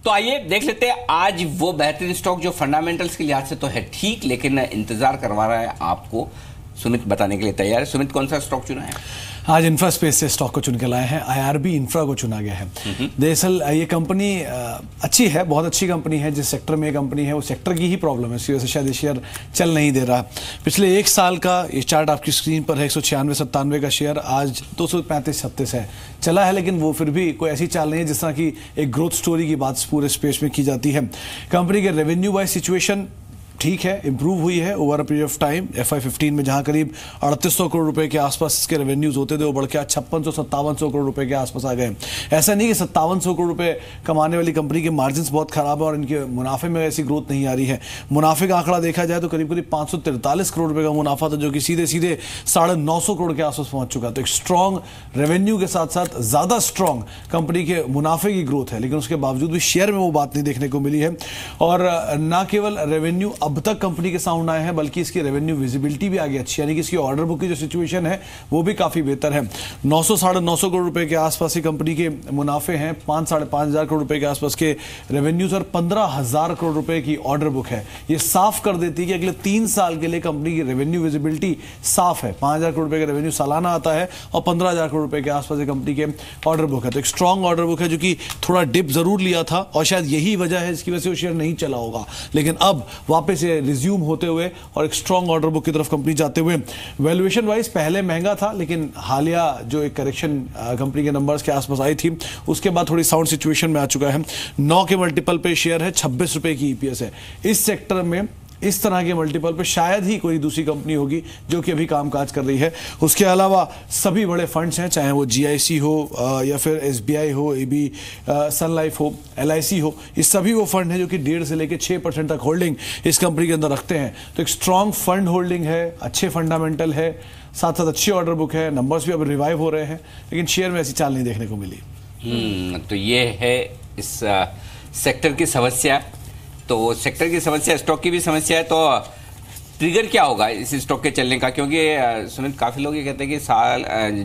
तो आइए देख लेते हैं आज वो बेहतरीन स्टॉक जो फंडामेंटल्स के लिहाज से तो है ठीक, लेकिन इंतजार करवा रहा है आपको। सुमित बताने के लिए तैयार है। सुमित, कौन सा स्टॉक चुना है? आज इंफ्रा स्पेस से स्टॉक को चुन के लाए हैं। IRB इंफ्रा को चुना गया है। दरअसल ये कंपनी अच्छी है, बहुत अच्छी कंपनी है। जिस सेक्टर में ये कंपनी है वो सेक्टर की ही प्रॉब्लम है, इसकी वजह से शायद ये शेयर चल नहीं दे रहा। पिछले एक साल का ये चार्ट आपकी स्क्रीन पर है। 196-97 का शेयर आज 235-36 है चला है, लेकिन वो फिर भी कोई ऐसी चाल नहीं है जिस तरह की एक ग्रोथ स्टोरी की बात पूरे स्पेस में की जाती है। कंपनी के रेवेन्यू वाइज सिचुएशन ठीक है, इंप्रूव हुई है over a period of time. FY15 में जहां करीब 3800 करोड़ रुपए के आसपास इसके रेवेन्यूज होते थे, वो बढ़ के 5600-5700 करोड़ रुपए के आसपास आ गए। ऐसा नहीं कि 5700 करोड़ रुपए कमाने वाली कंपनी के मार्जिन्स बहुत खराब है और इनके मुनाफे में ऐसी ग्रोथ नहीं आ रही है। मुनाफे का आंकड़ा देखा जाए तो करीब 543 करोड़ रुपए का मुनाफा था, जो कि सीधे 950 करोड़ के आसपास पहुंच चुका। तो एक स्ट्रॉन्ग रेवेन्यू के साथ साथ ज्यादा स्ट्रॉन्ग कंपनी के मुनाफे की ग्रोथ है, लेकिन उसके बावजूद भी शेयर में वो बात नहीं देखने को मिली है। और न केवल रेवेन्यू अब तक कंपनी के साउंड आए हैं, बल्कि इसकी रेवेन्यू विजिबिलिटी भी आगे अच्छी, यानी कि इसकी ऑर्डर बुक की जो सिचुएशन है वो भी काफी बेहतर है। 900-950 करोड़ रुपए के आसपास ही कंपनी के मुनाफे हैं, 5-5.5 करोड़ रुपए के आसपास के रेवेन्यूज और 15,000 करोड़ रुपए की ऑर्डर बुक है। ये साफ कर देती है कि अगले 3 साल के लिए कंपनी की रेवेन्यू विजिबिलिटी साफ है। 5,000 करोड़ रुपए का रेवेन्यू सालाना आता है और 15,000 करोड़ रुपए के आसपास कंपनी के ऑर्डर बुक है। तो एक स्ट्रॉन्ग ऑर्डर बुक है, जो कि थोड़ा डिप जरूर लिया था और शायद यही वजह है इसकी वजह से वो शेयर नहीं चला होगा, लेकिन अब वापस रिज्यूम होते हुए और एक स्ट्रॉन्ग ऑर्डर बुक की तरफ कंपनी जाते हुए। वैल्यूएशन वाइज पहले महंगा था, लेकिन हालिया जो एक करेक्शन कंपनी के नंबर्स के आसपास आई थी, उसके बाद थोड़ी साउंड सिचुएशन में आ चुका है। 9 के मल्टीपल पे शेयर है, 26 रुपए की EPS है। इस सेक्टर में इस तरह के मल्टीपल पे शायद ही कोई दूसरी कंपनी होगी जो कि अभी कामकाज कर रही है। उसके अलावा सभी बड़े फंड्स हैं, चाहे वो GIC हो या फिर SBI हो, AB सन लाइफ हो, LIC हो, ये सभी वो फंड हैं जो कि 1.5 से लेकर 6% तक होल्डिंग इस कंपनी के अंदर रखते हैं। तो एक स्ट्रॉन्ग फंड होल्डिंग है, अच्छे फंडामेंटल है, साथ साथ अच्छी ऑर्डर बुक है, नंबर्स भी अब रिवाइव हो रहे हैं, लेकिन शेयर में ऐसी चाल नहीं देखने को मिली। तो ये है इस सेक्टर की समस्या। तो सेक्टर की समस्या, स्टॉक की भी समस्या है। तो ट्रिगर क्या होगा इस स्टॉक के चलने का? क्योंकि सुमित, काफी लोग ये कहते हैं कि साल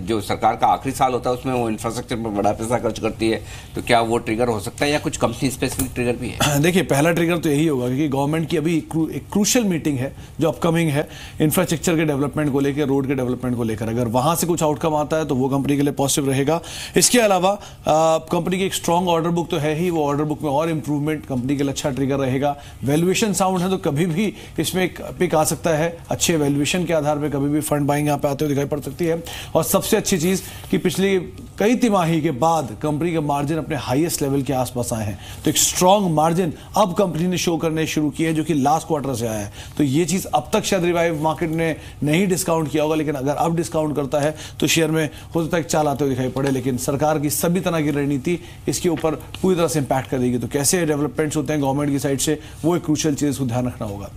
जो सरकार का आखिरी साल होता है उसमें वो इंफ्रास्ट्रक्चर पर बड़ा पैसा खर्च करती है, तो क्या वो ट्रिगर हो सकता है या कुछ कंपनी स्पेसिफिक ट्रिगर भी है? देखिए, पहला ट्रिगर तो यही होगा कि गवर्नमेंट की अभी एक क्रूशियल मीटिंग है जो अपकमिंग है इंफ्रास्ट्रक्चर के डेवलपमेंट को लेकर, रोड के डेवलपमेंट को लेकर। अगर वहां से कुछ आउटकम आता है तो वो कंपनी के लिए पॉजिटिव रहेगा। इसके अलावा कंपनी की एक स्ट्रॉन्ग ऑर्डर बुक तो है ही, वो ऑर्डर बुक में और इंप्रूवमेंट कंपनी के लिए अच्छा ट्रिगर रहेगा। वैल्यूएशन साउंड है तो कभी भी इसमें एक पिक आ सकता है। अच्छे वैल्यूएशन के आधार पर कभी भी फंड बाइंग यहाँ पे आते हुए दिखाई पड़ सकती है। और सबसे अच्छी चीज कि पिछली कई तिमाही के बाद कंपनी के मार्जिन अपने हाईएस्ट लेवल के आसपास आए हैं। तो एक स्ट्रॉन्ग मार्जिन अब कंपनी ने शो करने शुरू किए, जो कि लास्ट क्वार्टर से आया है। तो ये चीज अब तक शायद रिवाइव मार्केट ने नहीं डिस्काउंट किया होगा, लेकिन अगर अब डिस्काउंट करता है तो शेयर में हो सकता है चाल आते हुए दिखाई पड़े। लेकिन सरकार की सभी तरह की रणनीति इसके ऊपर पूरी तरह से इंपैक्ट करेगी। तो कैसे डेवलपमेंट्स होते हैं गवर्नमेंट की साइड से, वो एक क्रूशियल चीज को ध्यान रखना होगा।